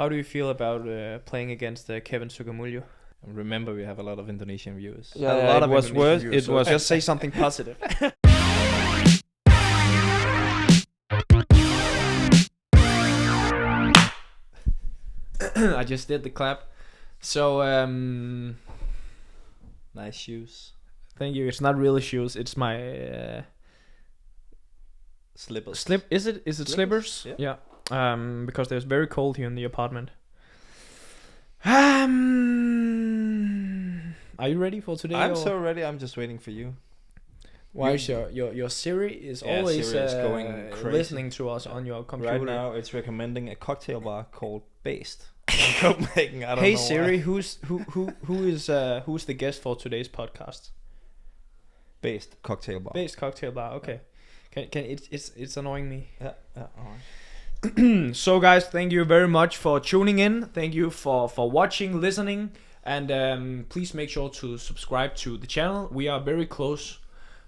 How do you feel about playing against Kevin Sukamuljo? Remember, we have a lot of Indonesian viewers. Yeah, a lot it of was Indonesian worse. viewers, It so was just say something positive. I just did the clap. So Nice shoes. thank you. It's not really shoes. It's my Slippers. Is it slippers? Yeah. Because there's very cold here in the apartment. Are you ready for today? I'm so ready. I'm just waiting for you. Why is your Siri is Yeah, always Siri is going crazy. listening to us on your computer. Right now, it's recommending a cocktail bar called Based in Copenhagen. I don't Hey know Siri, why. who's the guest for today's podcast? Based cocktail bar. Based cocktail bar. Okay. Can it's annoying me. Yeah. All right. So guys, thank you very much for tuning in. Thank you for watching, listening, and please make sure to subscribe to the channel. We are very close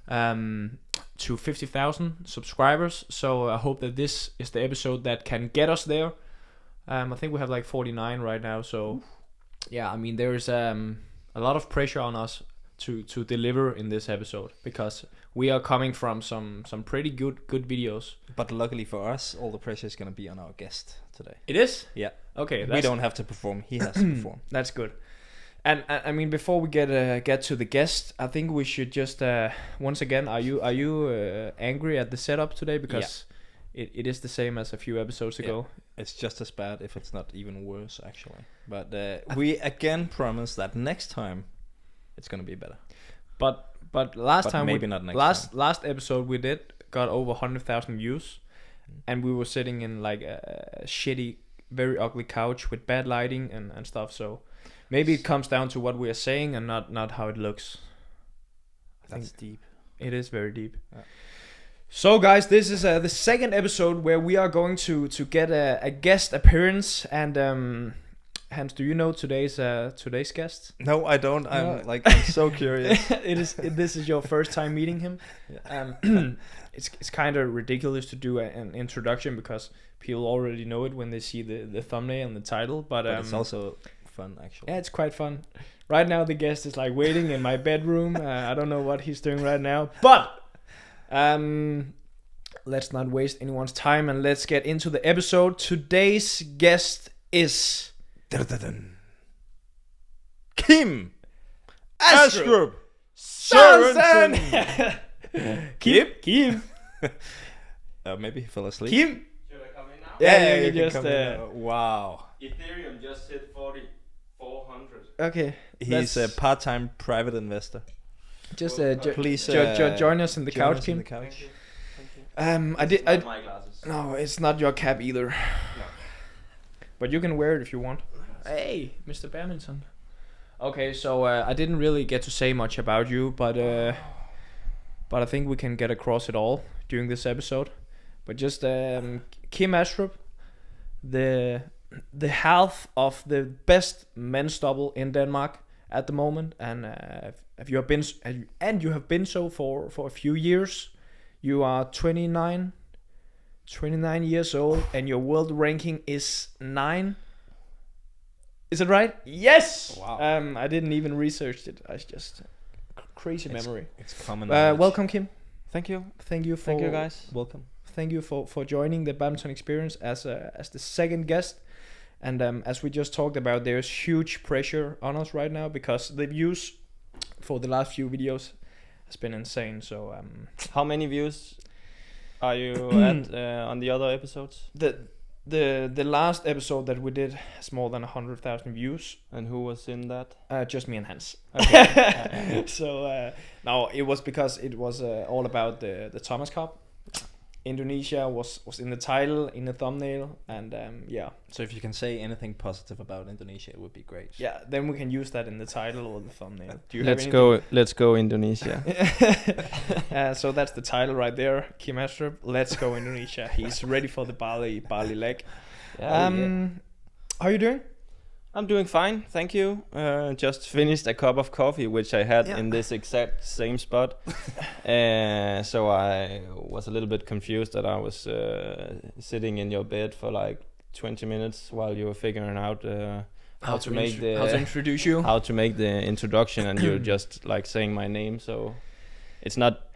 to 50,000 subscribers, so I hope that this is the episode that can get us there. I think we have like 49 right now, so yeah, I mean there's a lot of pressure on us to deliver in this episode because we are coming from some pretty good videos. But luckily for us, all the pressure is going to be on our guest today. It is? Yeah. Okay. We don't have to perform. He has to perform. That's good. And I mean, before we get to the guest, I think we should just once again. Are you angry at the setup today? Because it is the same as a few episodes ago. It's just as bad, if it's not even worse, actually. But we again promise that next time it's gonna be better. But last time maybe not next time. Last episode we did got over 100,000 views, and we were sitting in like a shitty, very ugly couch with bad lighting and stuff. So. Maybe it comes down to what we are saying and not how it looks. That's deep. It is very deep. Yeah. So guys, this is the second episode where we are going to get a guest appearance. And Hans, do you know today's guest? No, I don't. I'm so curious. This is your first time meeting him. Yeah. It's kind of ridiculous to do an introduction because people already know it when they see the thumbnail and the title. But it's also fun, actually. Yeah, it's quite fun. Right now the guest is like waiting in my bedroom. I don't know what he's doing right now, but let's not waste anyone's time and let's get into the episode. Today's guest is Kim Astrup Sørensen. Kim. Maybe he fell asleep. Kim. Should I come in now? Yeah, you you can just come in. Wow. Ethereum just hit 4,400. okay. He's a part-time private investor. Just Please join us in the join couch, us Kim. in the couch. Thank you. I did. Not my glasses. No, it's not your cap either. No. But you can wear it if you want. Hey, Mr. Badminton. Okay, so I didn't really get to say much about you, but I think we can get across it all during this episode. But just Kim Astrup, the half of the best men's double in Denmark at the moment, and you have been so for a few years. You are 29 years old, and your world ranking is 9. Is it right? Yes. Wow. I didn't even research it. I just crazy memory. It's common knowledge. Welcome, Kim. Thank you. Thank you guys. Welcome. Thank you for joining the Badminton Experience as the second guest. And as we just talked about, there's huge pressure on us right now because the views for the last few videos has been insane. So How many views are you at on the other episodes? the last episode that we did has more than 100,000 views. And who was in that? Just me and Hans. Okay. So no, it was because it was all about the Thomas Cup. Indonesia was in the title, in the thumbnail, and yeah. So if you can say anything positive about Indonesia, it would be great. Yeah, then we can use that in the title or the thumbnail. Do you Let's go Indonesia. So that's the title right there. Kim Astrup, let's go Indonesia. He's ready for the Bali leg. Yeah. How are you doing? I'm doing fine, thank you. Just finished a cup of coffee, which I had in this exact same spot. So I was a little bit confused that I was sitting in your bed for like 20 minutes while you were figuring out how to introduce you, how to make the introduction, and you're just like saying my name. So it's not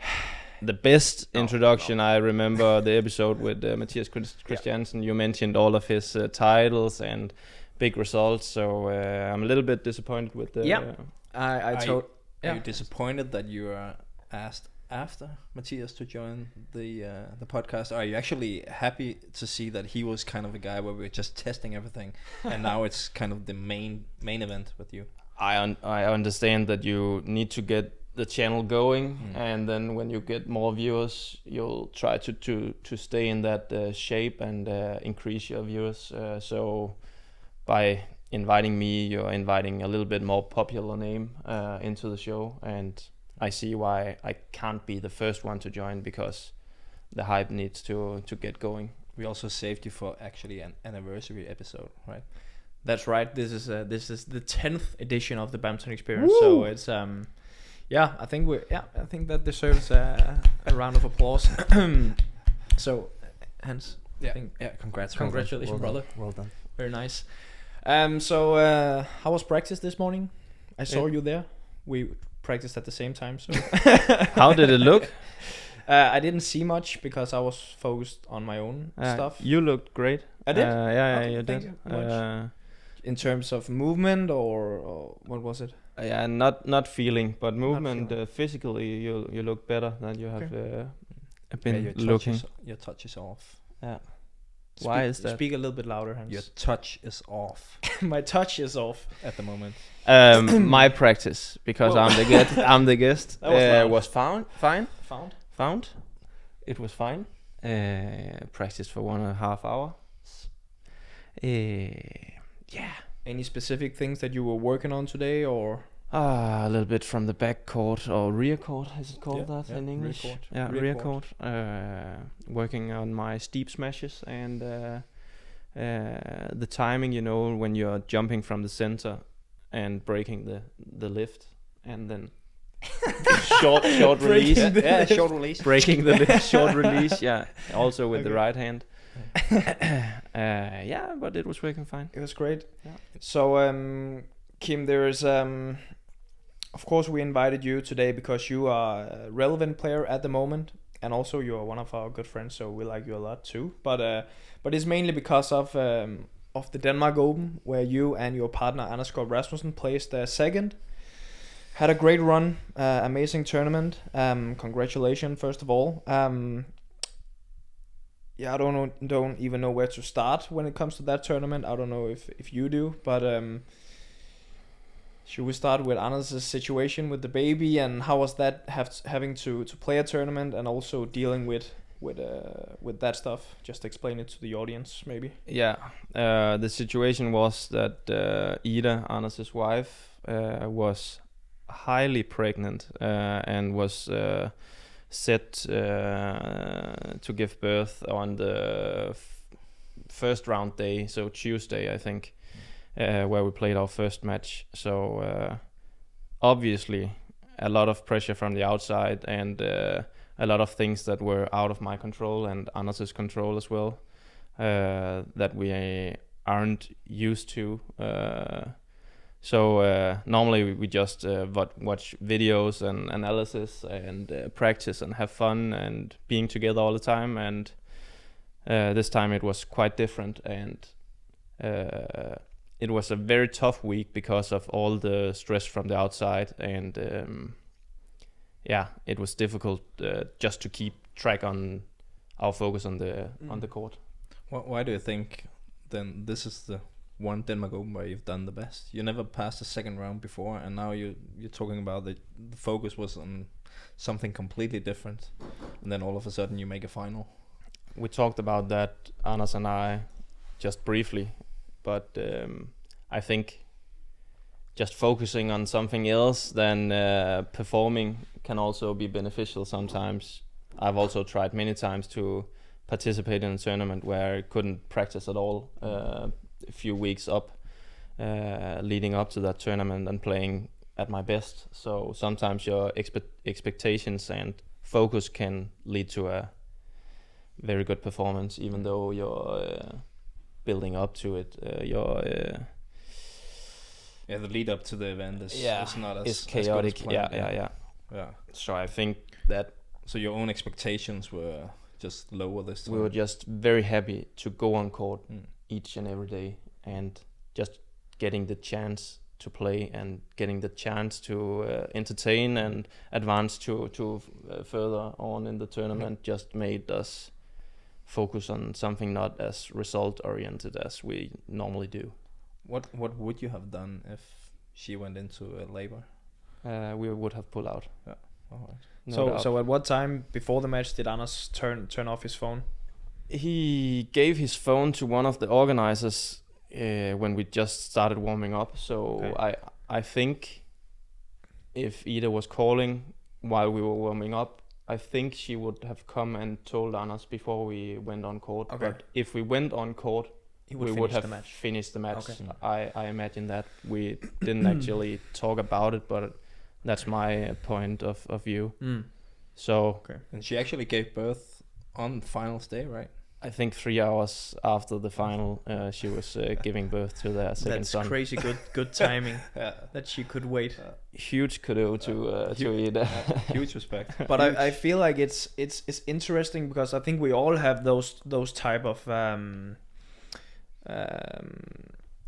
the best introduction. I remember the episode with Mathias Christiansen. You mentioned all of his titles and big results. So I'm a little bit disappointed with the. Are you disappointed that you are asked after Mathias to join the podcast? Or are you actually happy to see that he was kind of a guy where we were just testing everything, and now it's kind of the main event with you? I understand that you need to get the channel going, and then when you get more viewers, you'll try to stay in that shape and increase your viewers. So by inviting me, you're inviting a little bit more popular name into the show, and I see why I can't be the first one to join, because the hype needs to get going. We also saved you for actually an anniversary episode, right? That's right. This is the 10th edition of the Badminton Experience. Woo! So it's I think that deserves a round of applause. So Hans, congratulations, well brother. Well done. Very nice. So how was practice this morning? I saw you there. We practiced at the same time. So how did it look? I didn't see much because I was focused on my own stuff. You looked great. I did. You did. You in terms of movement or what was it? Not feeling, but movement. Physically, you look better than you have been looking. Your touch is off. Yeah. Why is that? Speak a little bit louder, Hans. Your touch is off. My touch is off at the moment. My practice, because I'm the guest. Was fine. Found. It was fine. Practiced for 1.5 hours. Any specific things that you were working on today, or? A little bit from the back court or rear court, is it called that in English? Rear court. Working on my steep smashes and the timing, when you're jumping from the center and breaking the lift, and then short release. Short release. Breaking the lift, short release. Yeah, also with the right hand. But it was working fine. It was great. Yeah. So Kim, there is of course we invited you today because you are a relevant player at the moment, and also you are one of our good friends, so we like you a lot too. But it's mainly because of the Denmark Open, where you and your partner Anders Skaarup placed second. Had a great run, amazing tournament. Congratulations, first of all. I don't even know where to start when it comes to that tournament. I don't know if you do, but should we start with Anders' situation with the baby, and how was that having to play a tournament and also dealing with that stuff? Just explain it to the audience, maybe. Yeah, the situation was that Ida, Anders' wife, was highly pregnant and was set to give birth on the first round day, so Tuesday, I think, where we played our first match. So obviously a lot of pressure from the outside, and a lot of things that were out of my control and Anders' control as well, that we aren't used to. So normally we just watch videos and analysis and practice and have fun and being together all the time. And this time it was quite different, and it was a very tough week because of all the stress from the outside. And it was difficult just to keep track on our focus on the court. Why do you think then this is the one Denmark Open where you've done the best? You never passed the second round before, and now you're talking about the focus was on something completely different, and then all of a sudden you make a final. We talked about that, Anders and I, just briefly, but I think just focusing on something else than performing can also be beneficial sometimes. I've also tried many times to participate in a tournament where I couldn't practice at all. A few weeks up leading up to that tournament and playing at my best. So sometimes your expectations and focus can lead to a very good performance, even though your building up to it. The lead up to the event is not as chaotic. As good as planned, Yeah. So I think that. So your own expectations were just lower this time. We were just very happy to go on court each and every day, and just getting the chance to play and getting the chance to entertain and advance to further on in the tournament just made us focus on something not as result oriented as we normally do. What would you have done if she went into labor? We would have pulled out. Yeah. All right. So at what time before the match did Anders turn off his phone? He gave his phone to one of the organizers when we just started warming up. So I think if Ida was calling while we were warming up, I think she would have come and told Anders before we went on court. Okay. But if we went on court, we would have finished the match. Okay. I imagine that. We didn't actually talk about it, but that's my point of view. So, and she actually gave birth on finals day, right? I think 3 hours after the final, she was giving birth to their second son. That's crazy good timing that she could wait. Huge kudos to Ida. Huge respect. But I feel like it's interesting because I think we all have those type of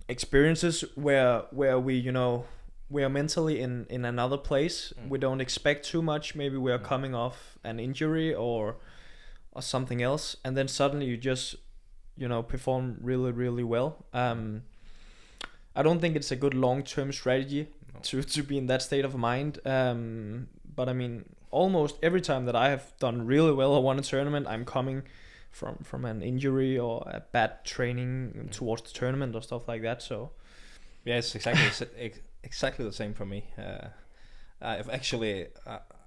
experiences where we are mentally in another place. We don't expect too much. Maybe we are coming off an injury or something else, and then suddenly you just perform really, really well. I don't think it's a good long-term strategy to be in that state of mind. But I mean, almost every time that I have done really well or won a tournament, I'm coming from an injury or a bad training towards the tournament or stuff like that. So yeah, it's exactly the same for me. I've actually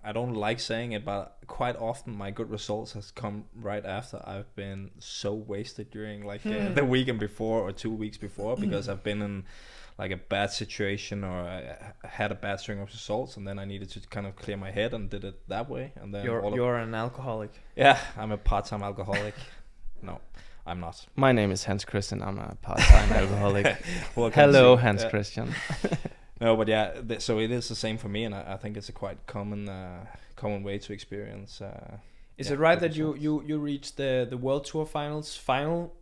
I don't like saying it, but quite often my good results has come right after I've been so wasted during the weekend before or 2 weeks before, because I've been in like a bad situation or I had a bad string of results, and then I needed to kind of clear my head and did it that way. And then you're an alcoholic. Yeah, I'm a part-time alcoholic. No, I'm not. My name is Hans Christian. I'm a part-time alcoholic. Hello, Hans Christian. No, but yeah, so it is the same for me, and I think it's a quite common way to experience. Is it right that you reached the World Tour final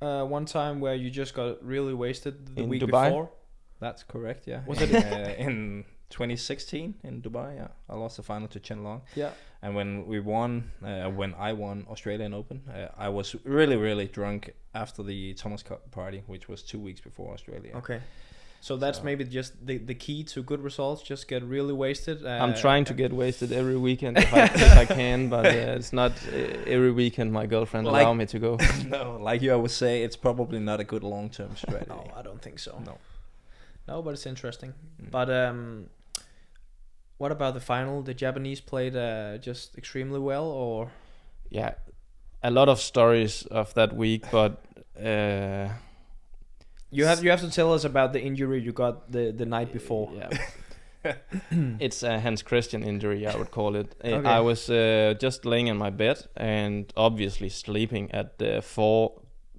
one time where you just got really wasted the week Dubai? before? That's correct, yeah. Was it in 2016 in Dubai? Yeah, I lost the final to Chen Long. Yeah. And when we won, when I won Australian Open, I was really, really drunk after the Thomas Cup party, which was 2 weeks before Australia. Okay. So that's maybe just the key to good results. Just get really wasted. I'm trying to get wasted every weekend if I can, but it's not every weekend my girlfriend allow me to go. No, like you always say, it's probably not a good long-term strategy. No, I don't think so. No, but it's interesting. But what about the final? The Japanese played just extremely well, or? Yeah, a lot of stories of that week, but. You have to tell us about the injury you got the night before. Yeah. It's a Hans Christian injury, I would call it. Okay. I was just laying in my bed and obviously sleeping at 4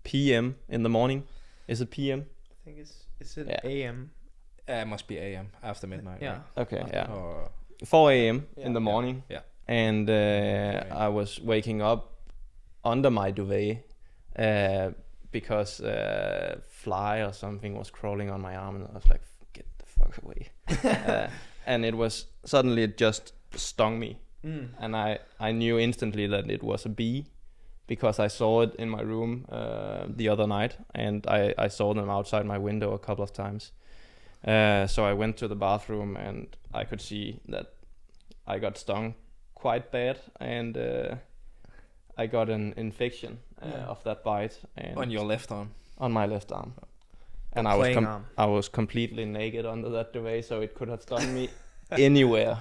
p.m. in the morning. Is it p.m.? I think it's a.m. It must be a.m. after midnight. Yeah. Right? Okay, yeah. 4 a.m. in the morning. Yeah. And I was waking up under my duvet because fly or something was crawling on my arm, and I was like, get the fuck away. And it was suddenly, it just stung me. And I knew instantly that it was a bee, because I saw it in my room the other night, and I saw them outside my window a couple of times. So I went to the bathroom and I could see that I got stung quite bad, and I got an infection of that bite. And on your left arm? On my left arm. And I was completely naked under that duvet, so it could have stung me anywhere.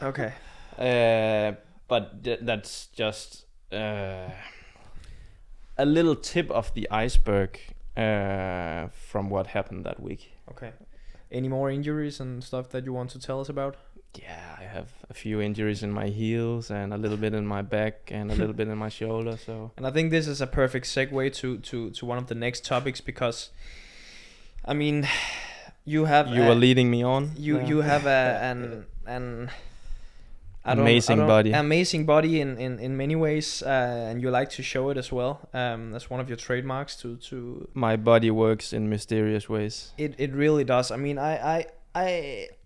Okay. But that's just a little tip of the iceberg from what happened that week. Okay. Any more injuries and stuff that you want to tell us about? Yeah, I have a few injuries in my heels and a little bit in my back and a little bit in my shoulder. So, and I think this is a perfect segue to one of the next topics, because, I mean, you are leading me on. You have an amazing body in many ways, and you like to show it as well. That's one of your trademarks. To my body works in mysterious ways. It really does. I mean, I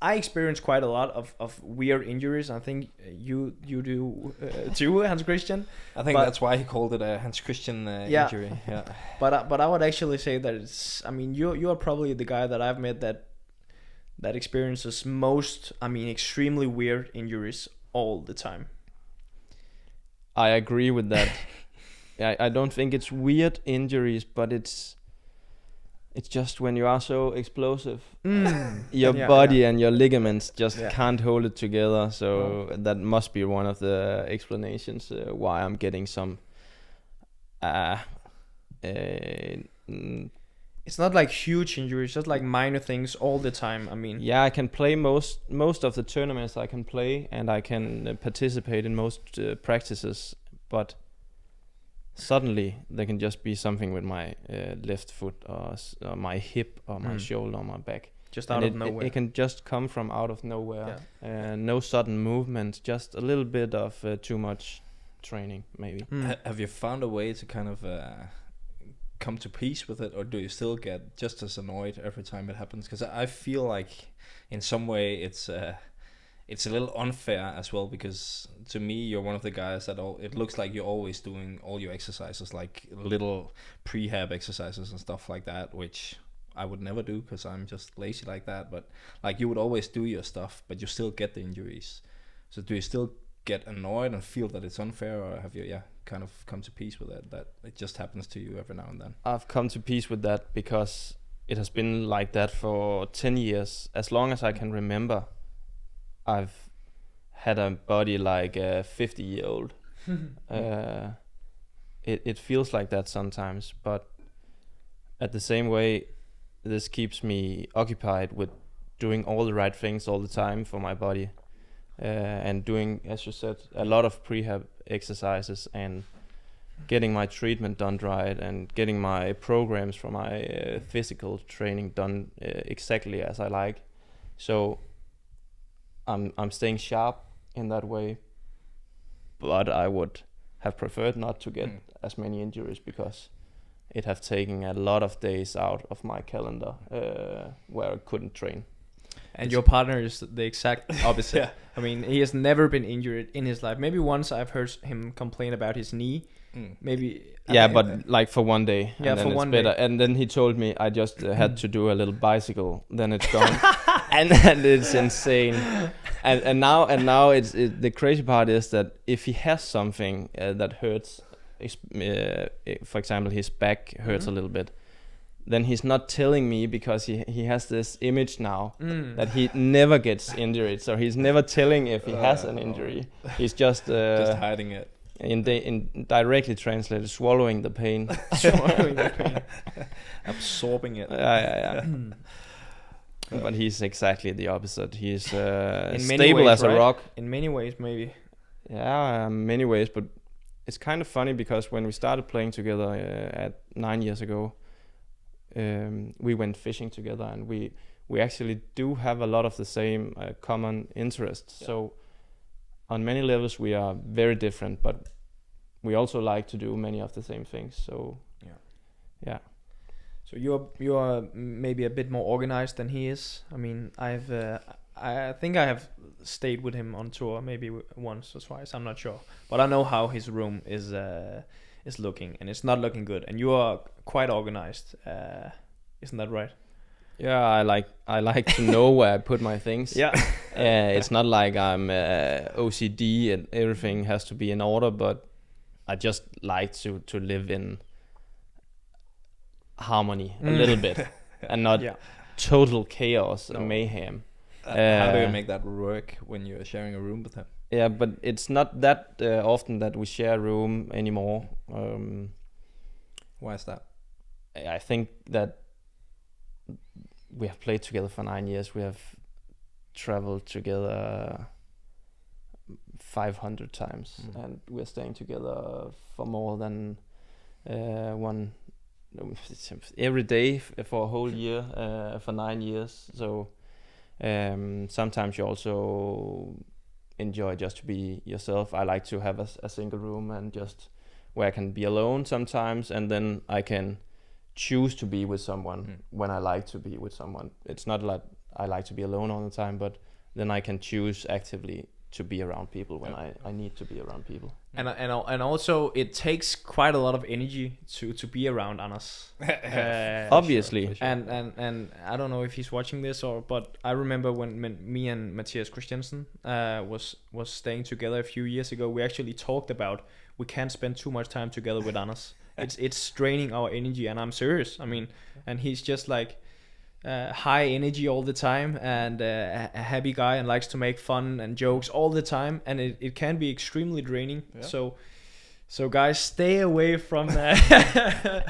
experience quite a lot of weird injuries. I think you do too, Hans Christian. I think that's why he called it a Hans Christian injury. Yeah. But I would actually say that it's. I mean, you are probably the guy that I've met that experiences most. I mean, extremely weird injuries all the time. I agree with that. I don't think it's weird injuries, but it's just when you are so explosive, your body and your ligaments just can't hold it together. So that must be one of the explanations why I'm getting some. It's not like huge injuries, just like minor things all the time. I mean, yeah, I can play most of the tournaments I can play, and I can participate in most practices, but suddenly there can just be something with my left foot or my hip or my shoulder or my back. Just out of nowhere. It can just come from out of nowhere. No sudden movement, just a little bit of too much training, maybe. Have you found a way to kind of come to peace with it, or do you still get just as annoyed every time it happens? Because I feel like in some way it's a little unfair as well, because to me you're one of the guys that it looks like you're always doing all your exercises, like little prehab exercises and stuff like that, which I would never do because I'm just lazy like that. But like, you would always do your stuff, but you still get the injuries. So do you still get annoyed and feel that it's unfair, or have you kind of come to peace with it, that it just happens to you every now and then? I've come to peace with that because it has been like that for 10 years. As long as I can remember, I've had a body like a 50-year-old. It feels like that sometimes, but at the same way, this keeps me occupied with doing all the right things all the time for my body. And doing, as you said, a lot of prehab exercises and getting my treatment done right and getting my programs for my physical training done exactly as I like. So I'm staying sharp in that way, but I would have preferred not to get as many injuries, because it have taken a lot of days out of my calendar where I couldn't train. And your partner is the exact opposite. I mean, he has never been injured in his life. Maybe once I've heard him complain about his knee. Maybe. But like for one day. Yeah, and then for it's one better. day. And then he told me I just had to do a little bicycle. Then it's gone. and it's insane. And now it's the crazy part is that if he has something that hurts, for example, his back hurts a little bit, then he's not telling me, because he has this image now that he never gets injured. So he's never telling if he has an injury. He's just hiding it. In directly translated, swallowing the pain. Absorbing it. Yeah. But he's exactly the opposite. He's stable ways, as a rock. In many ways, maybe. Yeah, many ways. But it's kind of funny, because when we started playing together at 9 years ago, we went fishing together, and we actually do have a lot of the same common interests. So on many levels we are very different, but we also like to do many of the same things. So yeah. So you are maybe a bit more organized than he is. I mean, I think I have stayed with him on tour maybe once or twice. I'm not sure, but I know how his room is looking, and it's not looking good. And you are quite organized, isn't that right? Yeah, I like to know where I put my things. Yeah. It's not like I'm OCD and everything has to be in order, but I just like to live in harmony a little bit, and not total chaos and mayhem. How do you make that work when you're sharing a room with him? Yeah, but it's not that often that we share a room anymore. Why is that? I think that we have played together for 9 years. We have traveled together 500 times, and we're staying together for more than one every day for a whole year, for 9 years. So sometimes you also enjoy just to be yourself. I like to have a single room and just where I can be alone sometimes, and then I can choose to be with someone when I like to be with someone. It's not like I like to be alone all the time, but then I can choose actively to be around people when I need to be around people. And also it takes quite a lot of energy to be around Anders. Obviously. For sure. And I don't know if he's watching this but I remember when me and Mathias Christiansen was staying together a few years ago, we actually talked about we can't spend too much time together with Anders. It's draining our energy, and I'm serious. I mean, and he's just like high energy all the time, and a happy guy, and likes to make fun and jokes all the time, and it can be extremely draining. So guys, stay away from that.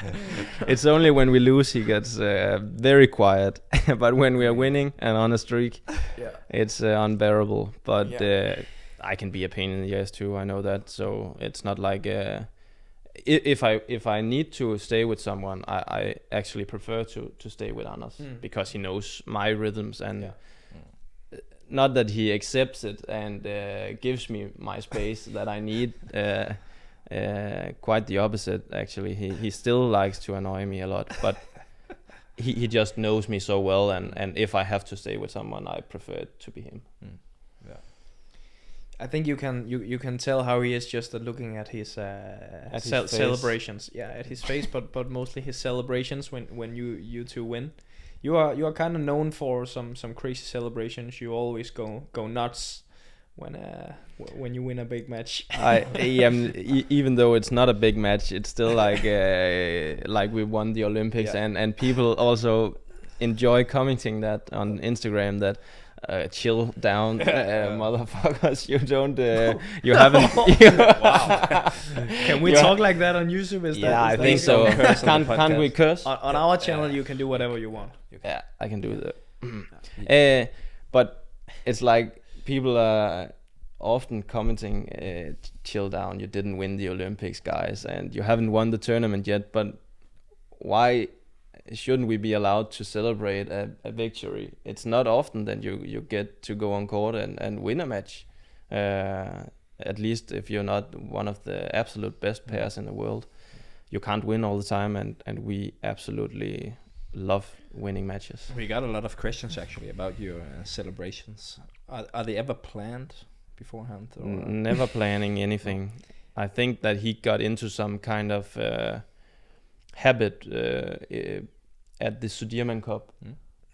It's only when we lose he gets very quiet, but when we are winning and on a streak, it's unbearable. But I can be a pain in the ass too, I know that. So it's not like if I need to stay with someone, I actually prefer to stay with Anders, because he knows my rhythms, and not that he accepts it and gives me my space that I need. Quite the opposite, actually. He still likes to annoy me a lot, but he just knows me so well, and if I have to stay with someone, I prefer it to be him. I think you can tell how he is just looking at his celebrations. Yeah, at his face, but mostly his celebrations when you two win. You are kind of known for some crazy celebrations. You always go nuts when you win a big match. I am even though it's not a big match, it's still like we won the Olympics, and people also enjoy commenting that on Instagram that. Chill down, motherfuckers! You don't, you haven't. Wow. Can we talk like that on YouTube? I think so. Can't we curse? On our channel, you can do whatever you want. Yeah, I can do that. But it's like people are often commenting, "Chill down! You didn't win the Olympics, guys, and you haven't won the tournament yet." But why? Shouldn't we be allowed to celebrate a victory? It's not often that you get to go on court and win a match. At least if you're not one of the absolute best pairs in the world. You can't win all the time, and we absolutely love winning matches. We got a lot of questions actually about your celebrations. Are they ever planned beforehand? Or? Never planning anything. I think that he got into some kind of habit at the Sudirman Cup,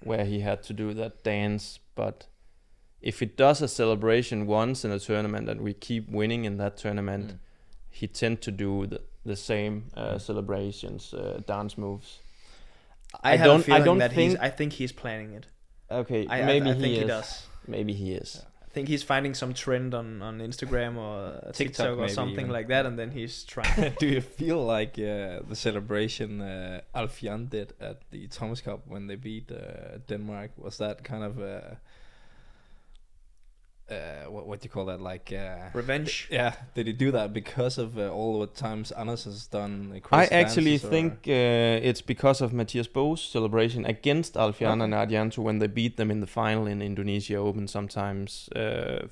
where he had to do that dance. But if he does a celebration once in a tournament and we keep winning in that tournament, he tend to do the same celebrations, dance moves. I think he's planning it. Okay, I think he does. Maybe he is. Yeah. I think he's finding some trend on Instagram or TikTok or something like that, and then he's trying. Do you feel like the celebration Alfian did at the Thomas Cup when they beat Denmark, was that kind of what do you call that, like revenge? Yeah, did he do that because of all the times Anders has done crazy I actually dances, think it's because of Mathias Boe's celebration against Alfian and Ardianto when they beat them in the final in Indonesia Open sometimes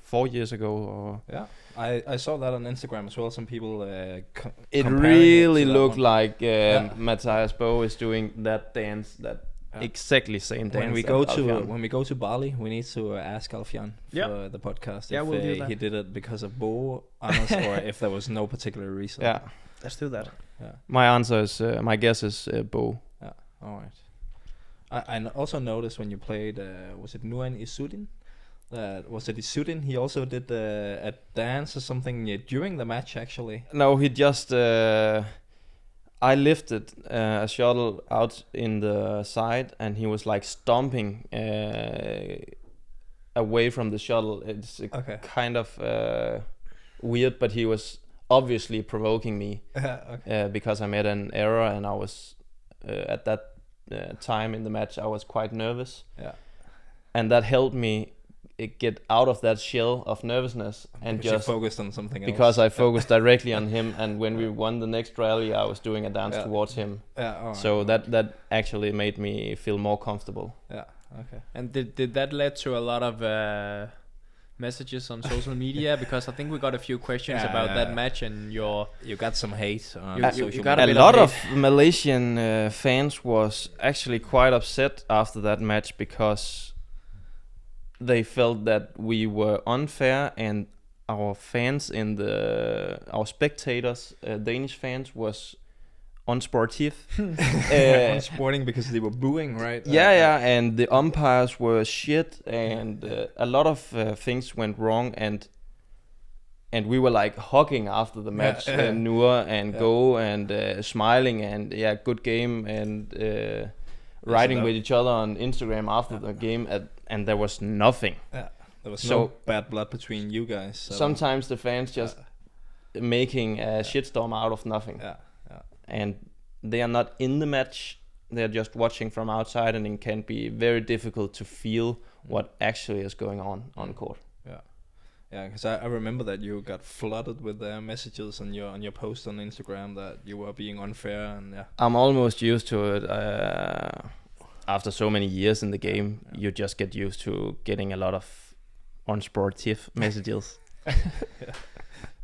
4 years ago. Or I saw that on Instagram as well. Some people it really looked like Mathias Boe is doing that dance, that exactly same dance. When we go to Bali, we need to ask Alfian for the podcast if we'll do that. He did it because of Boe, Anders, or if there was no particular reason. Yeah, let's do that. Yeah. My answer is my guess is Boe. Yeah, all right. I also noticed when you played, was it Nuan Isudin? Was it Isudin? He also did a dance or something during the match, actually. No, he just. I lifted a shuttle out in the side, and he was like stomping away from the shuttle. It's kind of weird, but he was obviously provoking me because I made an error, and I was at that time in the match I was quite nervous. Yeah, and that helped me get out of that shell of nervousness and because just you focused on something else. Because I focused directly on him, and when we won the next rally, I was doing a dance towards him. So that actually made me feel more comfortable. Yeah. Okay. And did that lead to a lot of messages on social media? Because I think we got a few questions about that match, and you got some hate on you social got media. A lot of Malaysian fans was actually quite upset after that match because they felt that we were unfair, and our fans our spectators, Danish fans, was unsportive. Unsporting because they were booing, right? And the umpires were shit, and a lot of things went wrong, and we were like hugging after the match, Noor and Go, and smiling, and good game, and writing with each other on Instagram after the game, and there was nothing. There was no bad blood between you guys. So. Sometimes the fans just making a shitstorm out of nothing. And they are not in the match, they're just watching from outside, and it can be very difficult to feel what actually is going on court. Yeah, because I remember that you got flooded with messages on your post on Instagram that you were being unfair, and I'm almost used to it. After so many years in the game, you just get used to getting a lot of unsportive messages.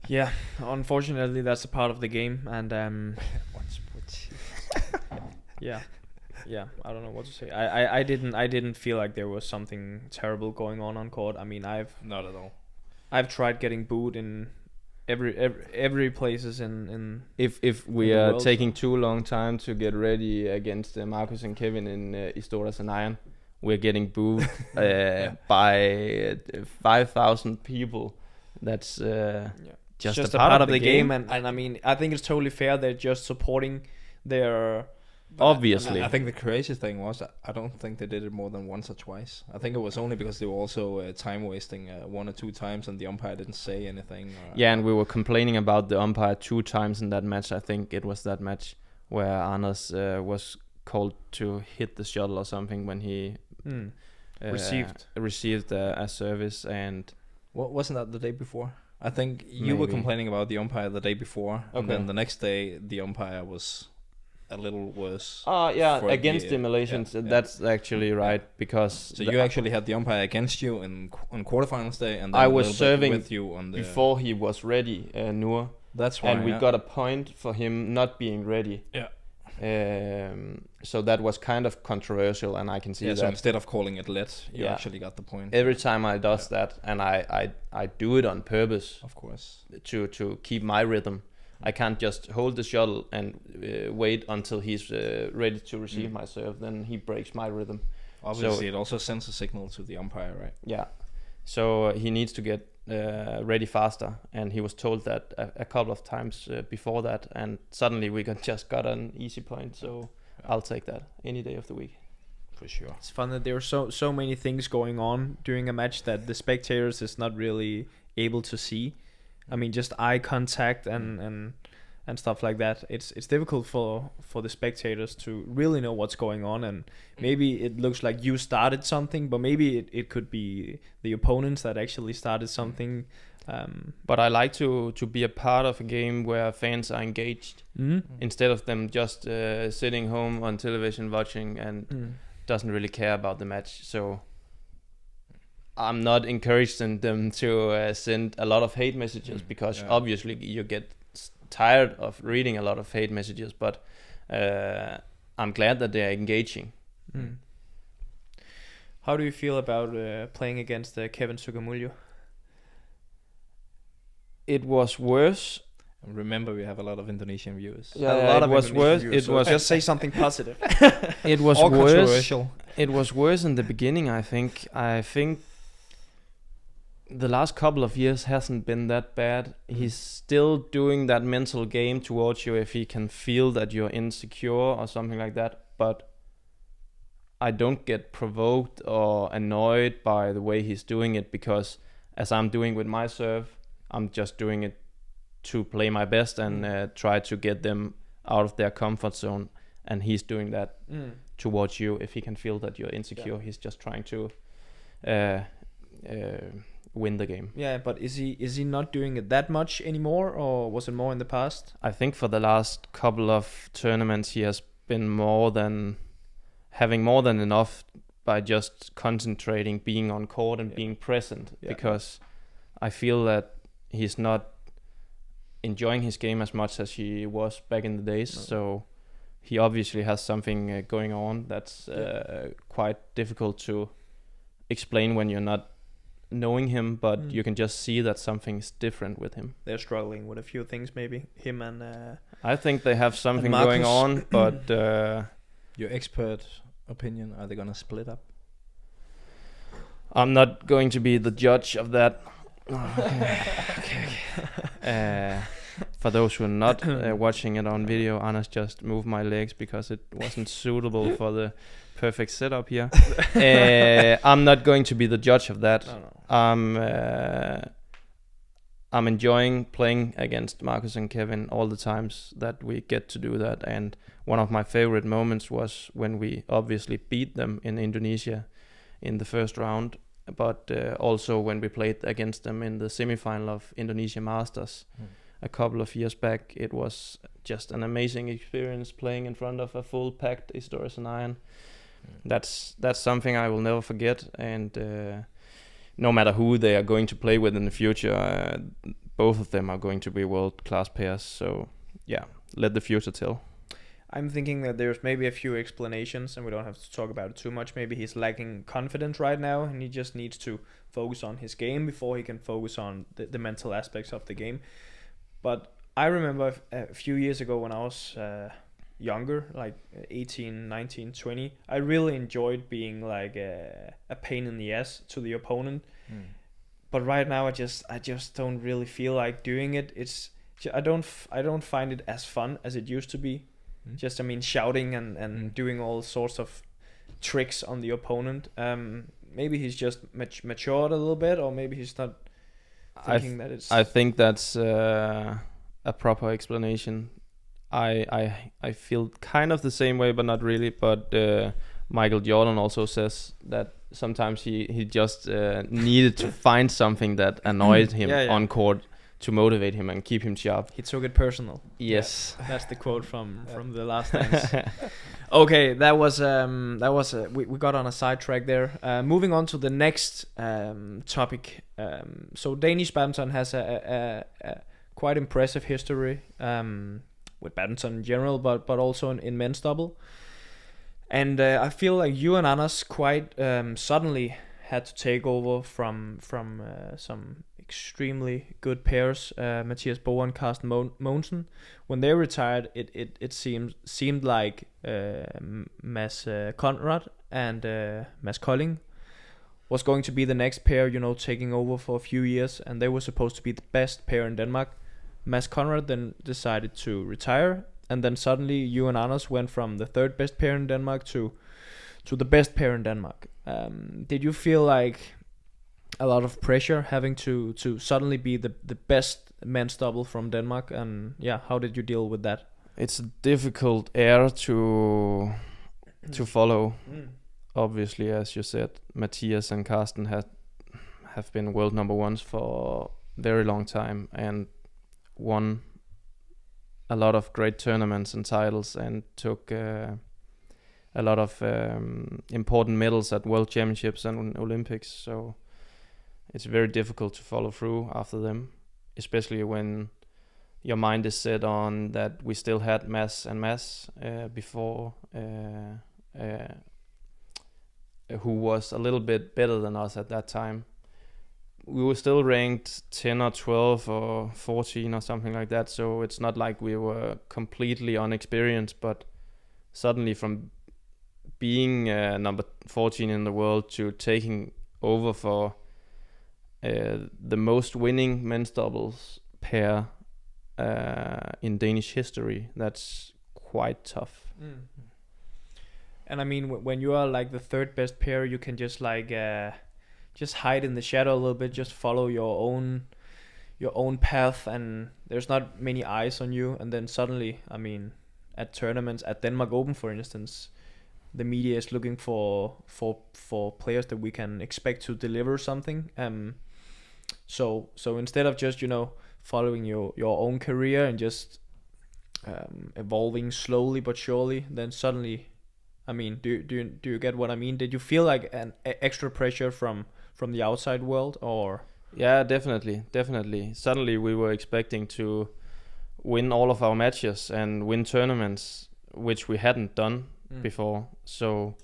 Yeah, unfortunately, that's a part of the game, and yeah, I don't know what to say. I didn't feel like there was something terrible going on court. I mean, not at all. I've tried getting booed in every places in if we are taking too long time to get ready against Marcus and Kevin in Istoras and Iron, we're getting booed by 5,000 people. That's just a part of the game. And I mean, I think it's totally fair. They're just supporting their. Obviously, I think the crazy thing was I don't think they did it more than once or twice. I think it was only because they were also time wasting 1 or 2 times, and the umpire didn't say anything. And we were complaining about the umpire 2 times in that match. I think it was that match where Anders was called to hit the shuttle or something when he received a service. And wasn't that the day before? I think you were complaining about the umpire the day before, and then the next day the umpire was a little worse. Against the Malaysians. That's actually right, because so you actually had the umpire against you on quarterfinals day, and then I was serving with you on the before he was ready, Noor. That's why, and we got a point for him not being ready. So that was kind of controversial, and I can see that. So instead of calling it let, you actually got the point. Every time I does that, and I do it on purpose, of course, to keep my rhythm. I can't just hold the shuttle and wait until he's ready to receive my serve. Then he breaks my rhythm. Obviously, it also sends a signal to the umpire, right? Yeah. So he needs to get ready faster, and he was told that a couple of times before that, and suddenly we just got an easy point. So I'll take that any day of the week. For sure. It's fun that there are so many things going on during a match that the spectators is not really able to see. I mean, just eye contact and stuff like that. It's difficult for the spectators to really know what's going on, and maybe it looks like you started something, but maybe it could be the opponents that actually started something. But I like to be a part of a game where fans are engaged instead of them just sitting home on television watching and doesn't really care about the match. So I'm not encouraging them to send a lot of hate messages because obviously you get tired of reading a lot of hate messages, but I'm glad that they're engaging. How do you feel about playing against Kevin Sukamuljo? It was worse. Remember, we have a lot of Indonesian viewers. It was worse. It was just say something positive. It was worse. It was worse in the beginning. I think the last couple of years hasn't been that bad. He's still doing that mental game towards you if he can feel that you're insecure or something like that. But I don't get provoked or annoyed by the way he's doing it, because as I'm doing with my serve, I'm just doing it to play my best and try to get them out of their comfort zone. And he's doing that towards you. If he can feel that you're insecure, he's just trying to win the game. Yeah, but is he not doing it that much anymore, or was it more in the past? I think for the last couple of tournaments he has been having more than enough by just concentrating, being on court and being present, because I feel that he's not enjoying his game as much as he was back in the days. No. So he obviously has something going on that's quite difficult to explain when you're not knowing him, but you can just see that something's different with him. They're struggling with a few things, maybe him and I think they have something going on, but your expert opinion, are they gonna split up? I'm not going to be the judge of that. Okay. For those who are not watching it on video, Anders just moved my legs because it wasn't suitable for the perfect setup here. I'm not going to be the judge of that. No. I'm enjoying playing against Marcus and Kevin all the times that we get to do that, and one of my favorite moments was when we obviously beat them in Indonesia in the first round, but also when we played against them in the semi-final of Indonesia Masters a couple of years back. It was just an amazing experience playing in front of a full packed Astrup Sørensen. That's something I will never forget, and no matter who they are going to play with in the future, both of them are going to be world-class pairs. So yeah, let the future tell. I'm thinking that there's maybe a few explanations, and we don't have to talk about it too much. Maybe he's lacking confidence right now, and he just needs to focus on his game before he can focus on the mental aspects of the game. But I remember a few years ago when I was younger, like 18, 19, 20, I really enjoyed being like a pain in the ass to the opponent. But right now I just don't really feel like doing it. I don't find it as fun as it used to be. Just, I mean, shouting and doing all sorts of tricks on the opponent. Maybe he's just matured a little bit, or maybe he's not thinking that it's... I think that's a proper explanation. I feel kind of the same way, but not really. But Michael Jordan also says that sometimes he just needed to find something that annoyed him on court to motivate him and keep him sharp. He took it personal. Yes, that's the quote from the last dance. Okay, that was we got on a sidetrack there. Moving on to the next topic. So Danish badminton has a quite impressive history with badminton in general, but also in men's double. And I feel like you and Anders quite suddenly had to take over from some extremely good pairs, Mathias Boe and Mogensen. When they retired, it seemed like Mads Conrad and Mads Kolding was going to be the next pair, taking over for a few years, and they were supposed to be the best pair in Denmark. Mads Conrad then decided to retire, and then suddenly you and Anders went from the third best pair in Denmark to the best pair in Denmark. Did you feel like a lot of pressure having to suddenly be the best men's double from Denmark, and how did you deal with that? It's a difficult air to follow. Obviously, as you said, Mathias and Carsten have been world number ones for a very long time and won a lot of great tournaments and titles, and took a lot of important medals at World Championships and Olympics. So it's very difficult to follow through after them, especially when your mind is set on that we still had Mads before, who was a little bit better than us at that time. We were still ranked 10 or 12 or 14 or something like that, so it's not like we were completely unexperienced, but suddenly from being number 14 in the world to taking over for the most winning men's doubles pair in Danish history, that's quite tough. And I mean, when you are like the third best pair, you can just like just hide in the shadow a little bit, just follow your own path, and there's not many eyes on you. And then suddenly, I mean, at tournaments, at Denmark Open for instance, the media is looking for players that we can expect to deliver something. So instead of just following your own career and just evolving slowly but surely, then suddenly, I mean, do you get what I mean? Did you feel like an extra pressure from the outside world, or? Yeah, definitely. Suddenly we were expecting to win all of our matches and win tournaments, which we hadn't done before. So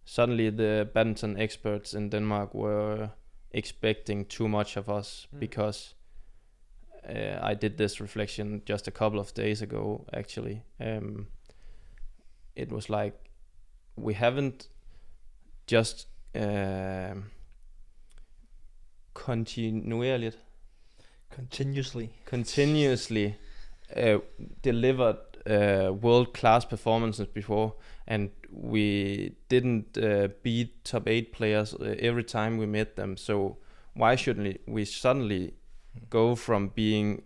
suddenly the badminton experts in Denmark were expecting too much of us, because I did this reflection just a couple of days ago, actually. It was like, we haven't just continuously delivered world-class performances before, and we didn't beat top 8 players every time we met them. So why shouldn't we suddenly go from being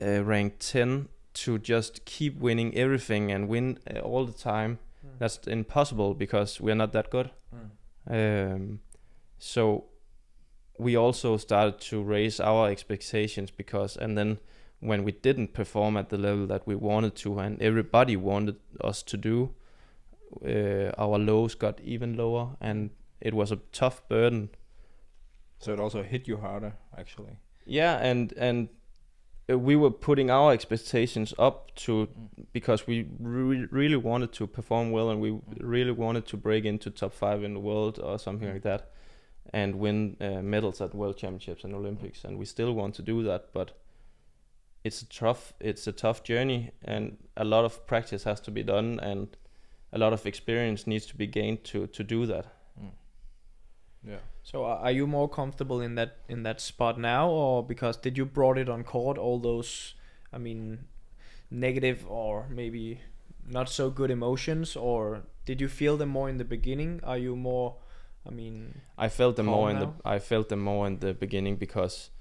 ranked 10 to just keep winning everything and win all the time? That's impossible, because we're not that good. So we also started to raise our expectations, and then when we didn't perform at the level that we wanted to, and everybody wanted us to do, our lows got even lower, and it was a tough burden. So it also hit you harder, actually. Yeah, and we were putting our expectations up to, because we really wanted to perform well, and we really wanted to break into top 5 in the world or something like that, and win medals at World Championships and Olympics, and we still want to do that. But it's a tough journey, and a lot of practice has to be done, and a lot of experience needs to be gained to do that. Yeah. So are you more comfortable in that spot now, or because did you brought it on court, all those, I mean, negative or maybe not so good emotions, or did you feel them more in the beginning? Are you more, I mean, I felt them more in the beginning, because,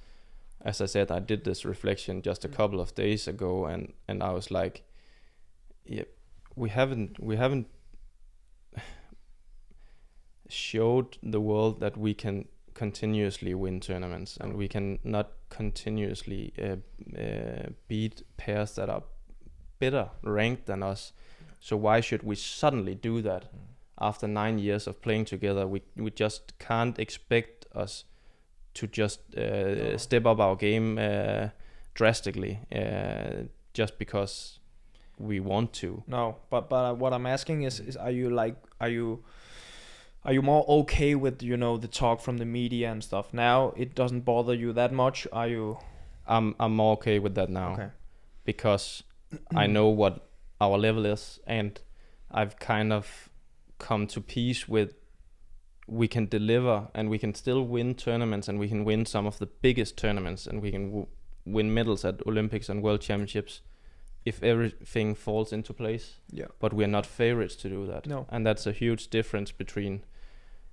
as I said, I did this reflection just a couple of days ago, and I was like, yeah, we haven't showed the world that we can continuously win tournaments, and we can not continuously beat pairs that are better ranked than us. So why should we suddenly do that? After 9 years of playing together, we just can't expect us to just step up our game drastically just because we want to. No, but what I'm asking is are you more okay with the talk from the media and stuff now? It doesn't bother you that much? Are you? I'm more okay with that now, okay, because I know what our level is, and I've kind of come to peace with, we can deliver, and we can still win tournaments, and we can win some of the biggest tournaments, and we can win medals at Olympics and World Championships if everything falls into place. Yeah. But we're not favorites to do that. No. And that's a huge difference between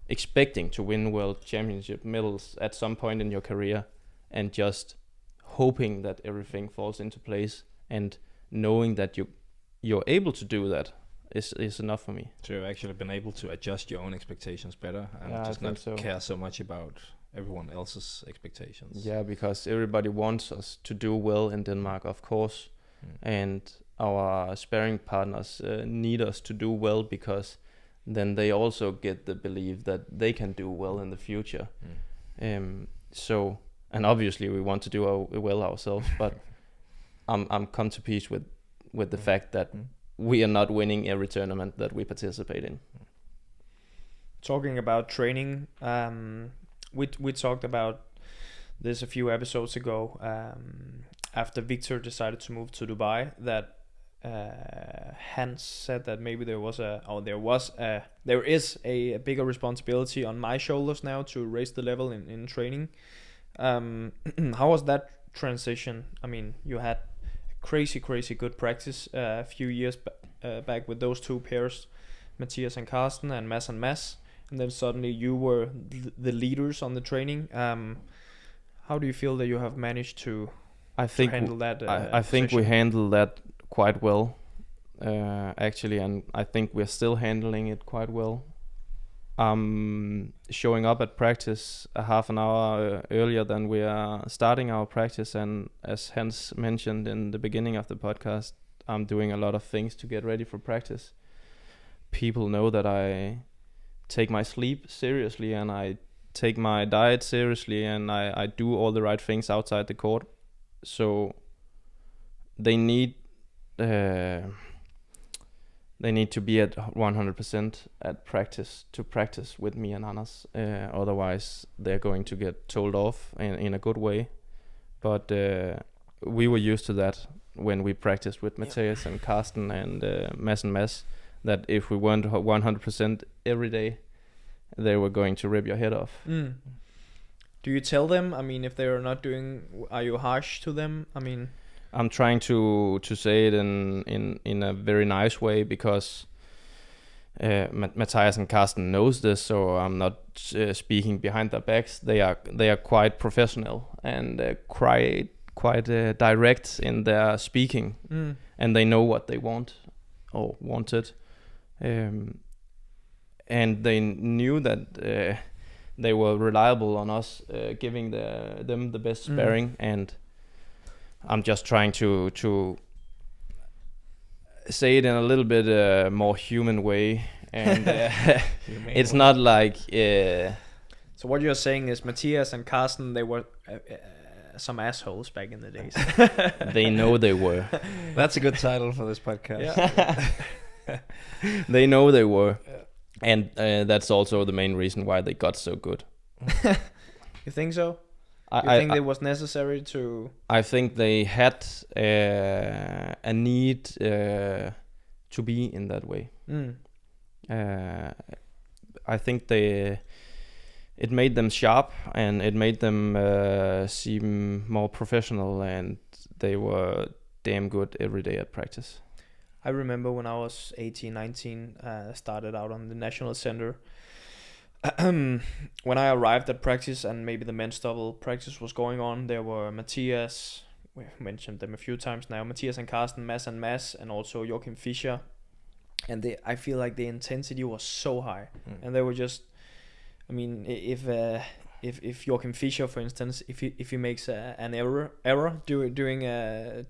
expecting to win World Championship medals at some point in your career and just hoping that everything falls into place, and knowing that you're able to do that is enough for me. So you've actually been able to adjust your own expectations better, and just not care so much about everyone else's expectations. Yeah, because everybody wants us to do well in Denmark, of course, and our sparring partners need us to do well, because then they also get the belief that they can do well in the future. So, and obviously we want to do well ourselves, but I'm come to peace with the fact that we are not winning every tournament that we participate in. Talking about training, we talked about this a few episodes ago, after Victor decided to move to Dubai, that Hans said that maybe there is a bigger responsibility on my shoulders now to raise the level in training. How was that transition? I mean, you had crazy good practice a few years back with those two pairs, Mathias and Carsten, and Mads and Mads, and then suddenly you were the leaders on the training. How do you feel that you have managed to handle that? I think we handled that quite well. actually, and I think we're still handling it quite well. Showing up at practice a half an hour earlier than we are starting our practice, and as Hans mentioned in the beginning of the podcast, I'm doing a lot of things to get ready for practice. People know that I take my sleep seriously, and I take my diet seriously, and I do all the right things outside the court. So they need to be at 100% at practice to practice with me and Anders. Otherwise, they're going to get told off in a good way. But we were used to that when we practiced with Matthias and Carsten and Mads, that if we weren't 100% every day, they were going to rip your head off. Mm. Do you tell them? I mean, if they are not doing, are you harsh to them? I mean, I'm trying to say it in a very nice way, because Matthias and Carsten knows this, so I'm not speaking behind their backs. They are quite professional and quite direct in their speaking, and they know what they want or wanted, and they knew that they were reliable on us, giving them the best sparring, and I'm just trying to say it in a little bit more human way, and it's not like. So what you're saying is Matthias and Carsten, they were some assholes back in the days. They know they were. That's a good title for this podcast. Yeah. They know they were, and that's also the main reason why they got so good. You think so? I think it was necessary to. I think they had a need to be in that way. I think it made them sharp, and it made them seem more professional, and they were damn good every day at practice. I remember when I was 18, 19, started out on the National Center. When I arrived at practice, and maybe the men's double practice was going on, there were Matthias, we mentioned them a few times now, Matthias and Carsten, Mads, and also Joachim Fischer. And I feel like the intensity was so high, and they were just, I mean, if Joachim Fischer, for instance, if he makes an error doing doing an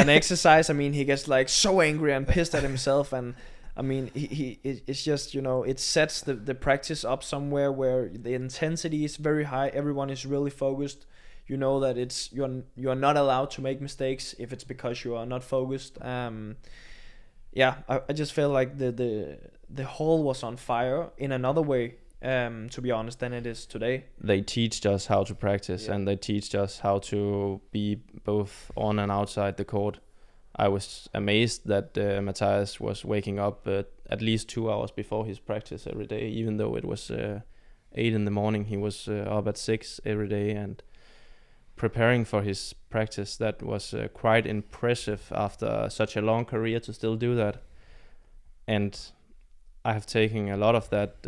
exercise, I mean, he gets like so angry and pissed at himself, and I mean, it's just, you know, it sets the practice up somewhere where the intensity is very high. Everyone is really focused. You know that you're not allowed to make mistakes if it's because you are not focused. I just felt like the hall was on fire in another way, to be honest, than it is today. They teach us how to practice, and they teach us how to be both on and outside the court. I was amazed that Matthias was waking up at least 2 hours before his practice every day, even though it was 8 in the morning. He was up at 6 every day and preparing for his practice. That was quite impressive after such a long career to still do that. And I have taken a lot of that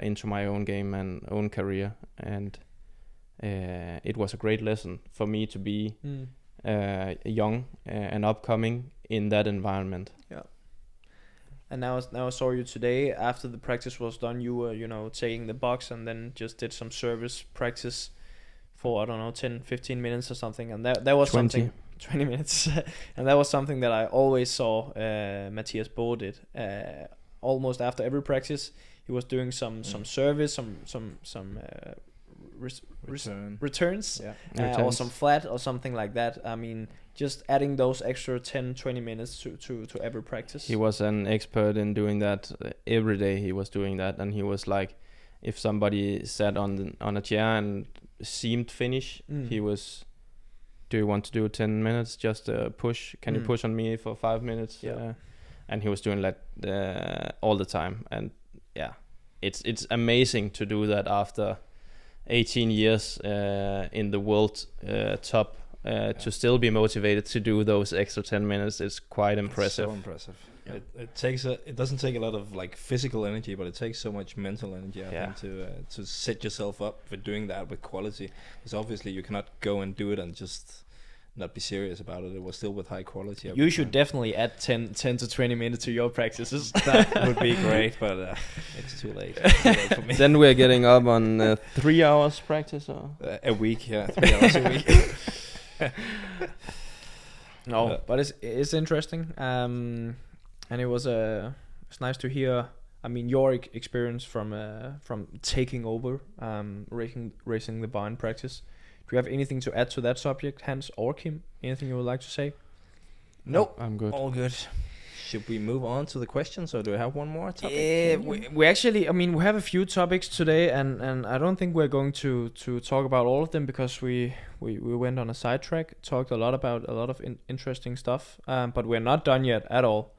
into my own game and own career. And it was a great lesson for me to be young and upcoming in that environment. Yeah. And now I saw you today after the practice was done. You were, you know, taking the box and then just did some service practice for, I don't know, 10-15 minutes or something, and that was 20. something 20 minutes and that was something that I always saw Matthias Boe did. Almost after every practice he was doing some service, some returns, or some flat or something like that. I mean, just adding those extra 10-20 minutes to every practice. He was an expert in doing that. Every day he was doing that, and he was like, if somebody sat on a chair and seemed finish, he was, do you want to do 10 minutes, just push, can you push on me for 5 minutes? And he was doing that all the time, and it's amazing to do that after 18 years in the world top, to still be motivated to do those extra 10 minutes. It's quite impressive. It's so impressive. Yeah. It doesn't take a lot of like physical energy, but it takes so much mental energy, I think, to set yourself up for doing that with quality. Because obviously you cannot go and do it and just not be serious about it. It was still with high quality. You should definitely add 10 to 20 minutes to your practices. That would be great, but it's too late. It's too late for me. Then we're getting up on 3 hours practice, or A week, yeah, 3 hours a week. No, but it's interesting. And it was it's nice to hear. I mean, your experience from taking over, racing the bar in practice. Do you have anything to add to that subject, Hans or Kim? Anything you would like to say? Nope, I'm good. all good. Should we move on to the questions, or do we have one more topic? We actually, I mean, we have a few topics today, and I don't think we're going to talk about all of them because we went on a sidetrack, talked a lot about a lot of interesting stuff, but we're not done yet at all.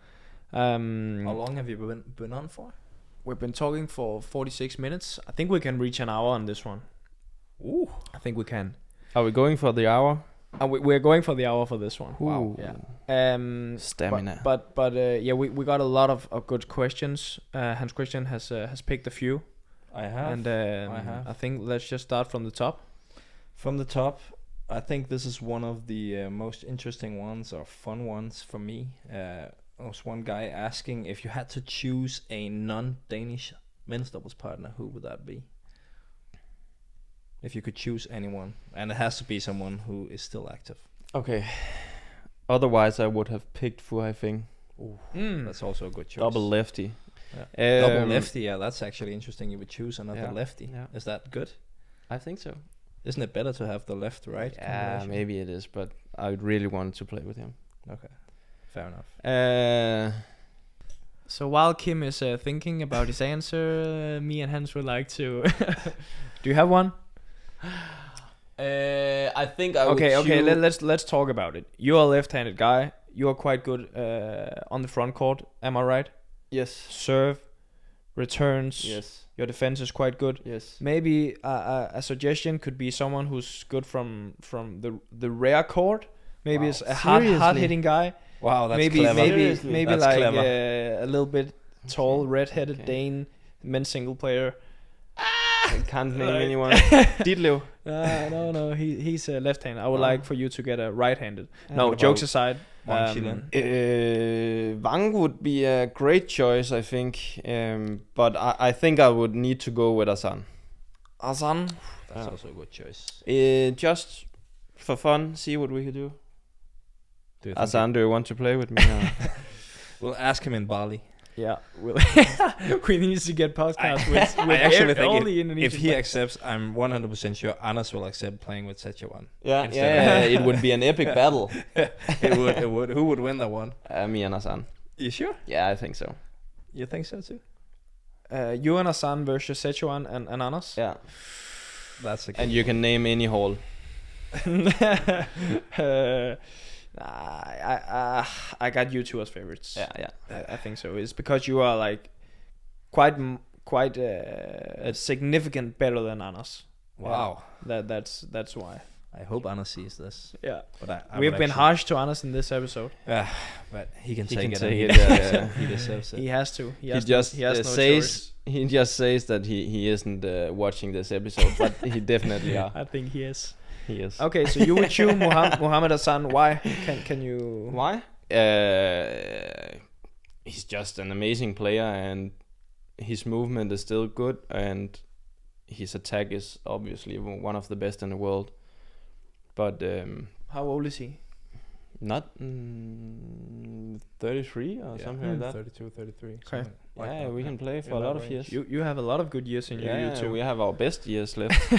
How long have you been on for? We've been talking for 46 minutes. I think we can reach an hour on this one. Ooh, I think we can. Are we going for the hour? We're going for the hour for this one. Wow. Yeah. Stamina. But yeah, we got a lot of good questions. Hans Christian has picked a few. I have. And I have. I think let's just start from the top. From the top, I think this is one of the most interesting ones or fun ones for me. There was one guy asking if you had to choose a non-Danish men's doubles partner, who would that be? If you could choose anyone, and it has to be someone who is still active. Okay. Otherwise, I would have picked Fu Haifeng. That's also a good choice. Double lefty. Yeah. Double lefty, yeah, that's actually interesting. You would choose another lefty. Yeah. Is that good? I think so. Isn't it better to have the left-right combination? Maybe it is, but I would really want to play with him. Okay, fair enough. So while Kim is thinking about his answer, me and Hans would like to. Do you have one? I think I would Okay. Let's talk about it. You're a left-handed guy. You're quite good on the front court. Am I right? Yes. Serve, returns. Yes. Your defense is quite good. Yes. Maybe a suggestion could be someone who's good from the rear court. Maybe it's a hard-hitting guy. Wow, that's maybe clever. maybe That's like clever. a little bit tall, red-headed Dane, men's single player. I can't name anyone. Ditlev. No, he's a left-handed. I would like for you to get a right-handed. No, What jokes about aside. Wang would be a great choice, I think. But I think I would need to go with Asan. Asan? That's also a good choice. Just for fun, see what we could do. Do you think Asan, do you want to play with me now? we'll ask him in Bali. Yeah, we need to get podcasts with I actually think all the Indonesian if he players. accepts, I'm 100% sure Anders will accept playing with Sechuan. Yeah, it would be an epic battle. It would. Who would win that one? Me and Asan. You sure? Yeah, I think so. You think so too? You and Asan versus Sechuan and Anders? Yeah. That's a And you can name any hall. I got you two as favorites. Yeah. I think so. It's because you are like quite significant better than Anders. Wow. That's why. I hope Anders sees this. Yeah. But We've been harsh to Anders in this episode. But he can take it. He deserves it. He has to. He just has no says choice. he just says that he isn't watching this episode, but he definitely are. I think he is. He is. Okay, so you would choose Mohamed Hassan. Why? Can you? Why? He's just an amazing player, and his movement is still good, and his attack is obviously one of the best in the world. But how old is he? Not 33 or something like that. 32, 33. Okay. Yeah, we can play for a lot of years. You have a lot of good years in you. Yeah, You two. we have our best years left.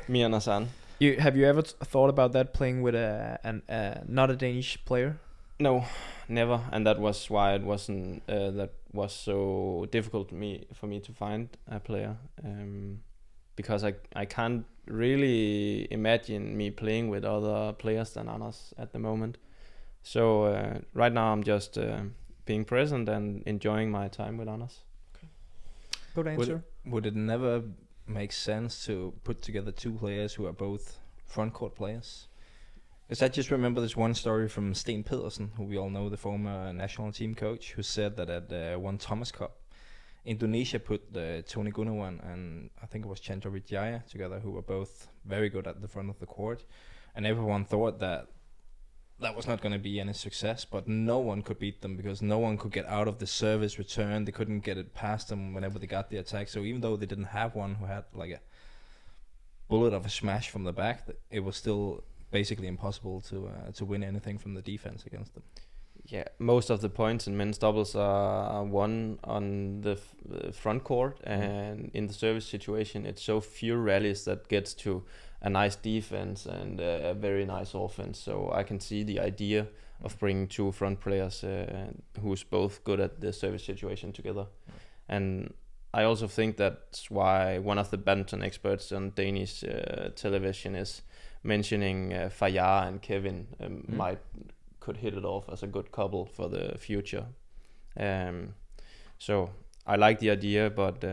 Me and Hassan. Have you ever thought about that, playing with not a Danish player? No, never, and that was why it wasn't. That was so difficult for me to find a player, because I can't really imagine me playing with other players than Anders at the moment. So right now I'm just being present and enjoying my time with Anders. Okay. Good answer. Would it never make sense to put together two players who are both front court players? Because I just remember this one story from Sten Pedersen, who we all know, the former national team coach, who said that at one Thomas Cup, Indonesia put Tony Gunawan and I think it was Chandra Wijaya together, who were both very good at the front of the court, and everyone thought that that was not going to be any success, but no one could beat them because no one could get out of the service return. They couldn't get it past them whenever they got the attack. So even though they didn't have one who had like a bullet of a smash from the back, it was still basically impossible to win anything from the defense against them. Yeah, most of the points in men's doubles are won on the front court, and in the service situation, it's so few rallies that gets to a nice defense and a very nice offense. So I can see the idea of bringing two front players who's both good at the service situation together. And I also think that's why one of the badminton experts on Danish television is mentioning Fayard and Kevin could hit it off as a good couple for the future. So I like the idea, but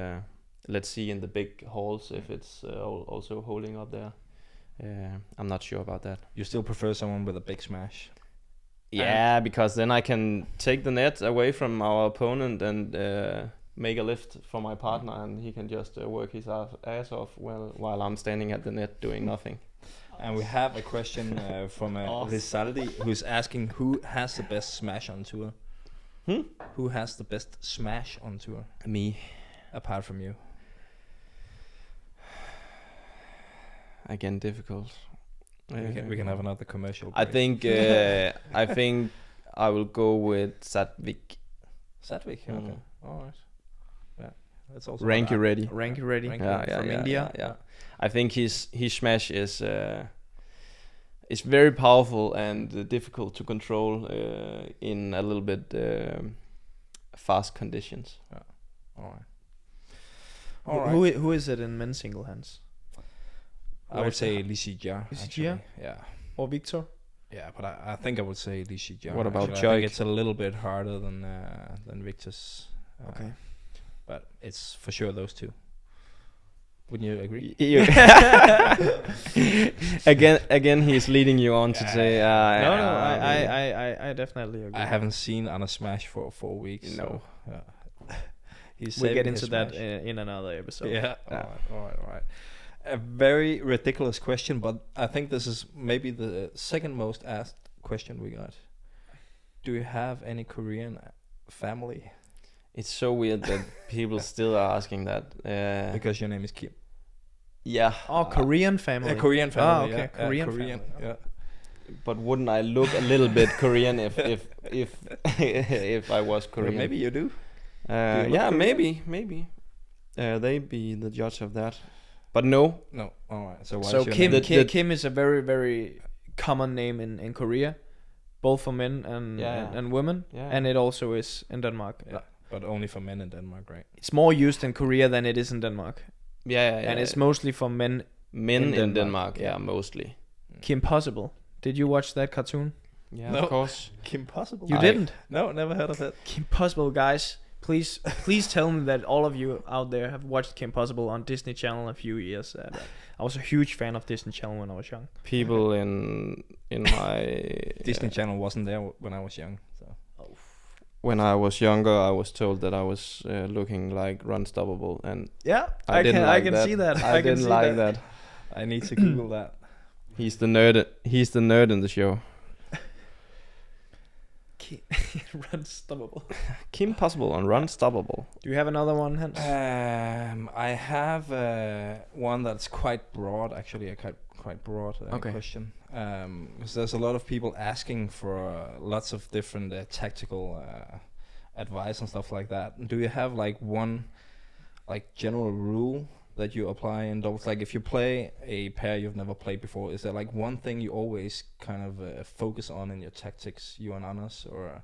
let's see in the big halls if it's also holding up there. I'm not sure about that. You still prefer someone with a big smash? Yeah, because then I can take the net away from our opponent and make a lift for my partner, and he can just work his ass off while I'm standing at the net doing nothing. And we have a question from Lizaldi, who's asking who has the best smash on tour? Who has the best smash on tour? Me. Apart from you. Again, difficult. We can have another commercial break. I think I will go with Satvik. Satvik? Okay. All right. Yeah. That's also Ranky Ready. Ranky Ready. From India. Yeah. I think his smash is very powerful and difficult to control in a little bit fast conditions. Yeah. All right. Who is it in men's single hands? I would say Li Xijia. Yeah. Or Victor? Yeah, but I think I would say Li Xijia. What about Joik? I think it's a little bit harder than Victor's. Okay. But it's for sure those two. Wouldn't you agree? Again, he's leading you on to say. No, I definitely agree. I haven't seen Anna smash for 4 weeks. No. So, we'll get into that in another episode. Yeah. All right. A very ridiculous question, but I think this is maybe the second most asked question we got. Do you have any Korean family? It's so weird that people still are asking that. Because your name is Kim. Yeah. Oh, Korean family. Korean family. Okay. Korean. Family. Yeah. But wouldn't I look a little bit Korean if I was Korean? Well, maybe you do. Yeah, maybe. They be the judge of that. But no. All right. So Kim is a very, very common name in Korea, both for men and women, and it also is in Denmark. Yeah. But only for men in Denmark, right? It's more used in Korea than it is in Denmark. Yeah. And it's mostly for men. Men in Denmark, mostly. Kim Possible. Did you watch that cartoon? Yeah, of course. Kim Possible. You didn't? No, never heard of it. Kim Possible, guys. Please tell me that all of you out there have watched Kim Possible on Disney Channel a few years. I was a huge fan of Disney Channel when I was young. People in my Disney Channel wasn't there when I was young. So. When I was younger, I was told that I was looking like Unstoppable, and I can see that. I didn't like that. I need to Google that. He's the nerd in the show. Unstoppable. Kim Possible on Unstoppable. Do you have another one, Hans? I have one that's quite broad, actually, a quite broad question. Because there's a lot of people asking for lots of different tactical advice and stuff like that. Do you have like one general rule that you apply in doubles? Like if you play a pair you've never played before, is there like one thing you always kind of focus on in your tactics, you and Anders, or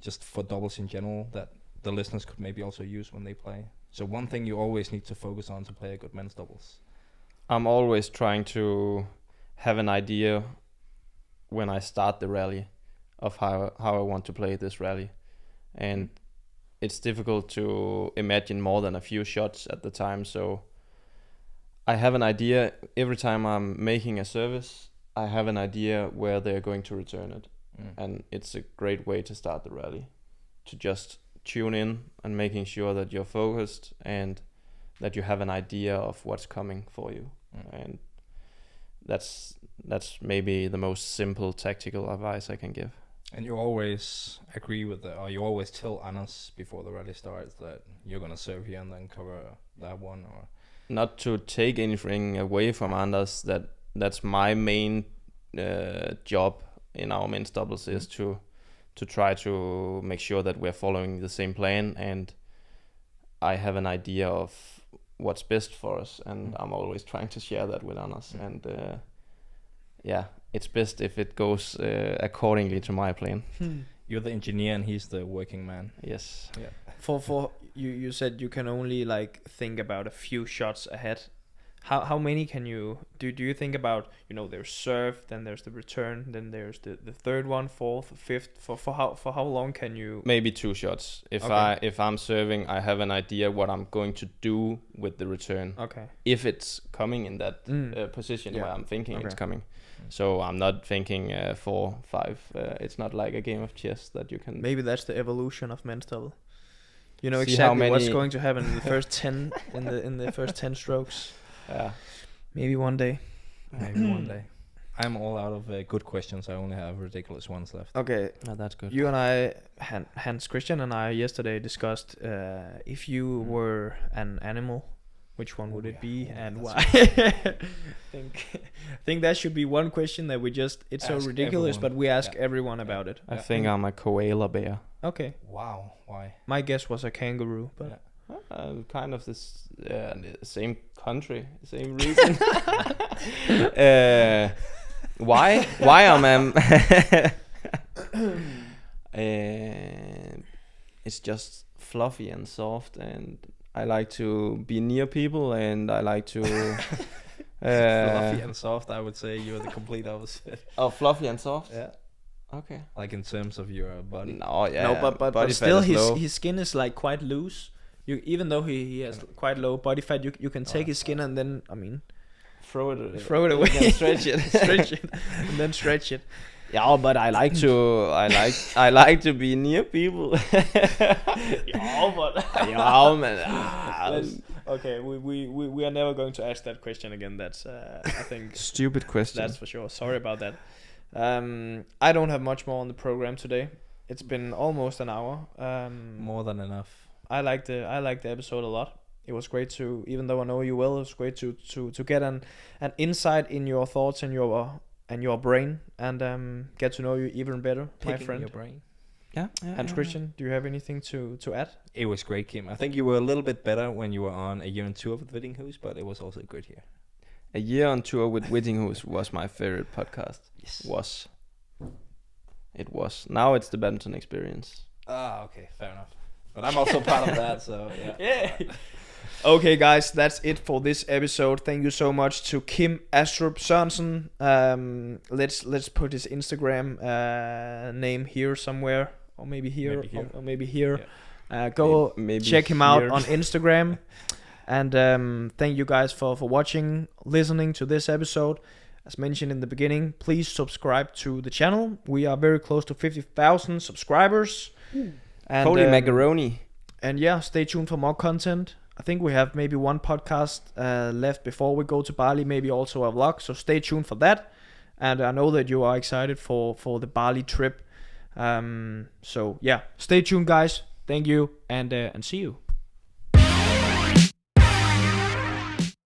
just for doubles in general that the listeners could maybe also use when they play? So one thing you always need to focus on to play a good men's doubles. I'm always trying to have an idea when I start the rally of how I want to play this rally, and it's difficult to imagine more than a few shots at the time. So I have an idea every time I'm making a service. I have an idea where they're going to return it, and it's a great way to start the rally, to just tune in and making sure that you're focused and that you have an idea of what's coming for you. And that's maybe the most simple tactical advice I can give. And you always agree with or you always tell Anders before the rally starts that you're gonna serve here and then cover that one, or not to take anything away from Anders, that's my main job in our men's doubles is to try to make sure that we're following the same plan, and I have an idea of what's best for us, and I'm always trying to share that with Anders, and it's best if it goes accordingly to my plan. You're the engineer and he's the working man. Yes. Yeah. For you said you can only like think about a few shots ahead. How many can you do you think about? There's serve, then there's the return, then there's the third one, fourth, fifth. For how long can you? Maybe 2 shots. If I'm serving, I have an idea what I'm going to do with the return. Okay. If it's coming in that position where I'm thinking it's coming. So I'm not thinking 4, 5. It's not like a game of chess that you can. Maybe that's the evolution of men's double. You know See exactly what's going to happen in the first 10 in the first 10 strokes. Yeah. Maybe one day. Maybe one day. I'm all out of good questions. I only have ridiculous ones left. Okay. No, that's good. You and I, Hans Christian and I yesterday discussed if you were an animal, which one would it be and why? I think that should be one question that we just, it's so ridiculous, everyone. but we ask everyone about it. I think I'm a koala bear. Okay. Wow. Why? My guess was a kangaroo, but Kind of this same country, same reason. Why am it's just fluffy and soft, and I like to be near people, and I like to Fluffy and soft. I would say you're the complete opposite. Oh, fluffy and soft. Yeah. Okay. Like in terms of your body. No, yeah. No, but body still fat is low. his skin is like quite loose. Even though he has quite low body fat, you can take his skin and then throw it away, and stretch it, and then stretch it. Yeah, but I like to be near people. Okay, we are never going to ask that question again. That's I think stupid question. That's for sure. Sorry about that. I don't have much more on the program today. It's been almost an hour. More than enough. I liked the episode a lot. It was great to, even though I know you well, it was great to get an insight in your thoughts and your brain, and get to know you even better, my friend. Your brain. Yeah. And Christian, do you have anything to add? It was great, Kim. I think you were a little bit better when you were on a year on tour with Whittinghus, but it was also good here. A year on tour with Whittinghus was my favorite podcast. Yes. It was. Now it's the Badminton Experience. Ah, okay, fair enough. But I'm also part of that, so yeah. Okay, guys, that's it for this episode. Thank you so much to Kim Astrup Sørensen. Let's put his Instagram name here somewhere, or maybe here, or maybe here. Yeah. Go maybe check him out on Instagram. And thank you guys for watching, listening to this episode. As mentioned in the beginning, please subscribe to the channel. We are very close to 50,000 subscribers. And, holy macaroni. And stay tuned for more content. I think we have maybe one podcast left before we go to Bali, maybe also a vlog. So stay tuned for that. And I know that you are excited for the Bali trip. Stay tuned, guys. Thank you, and see you.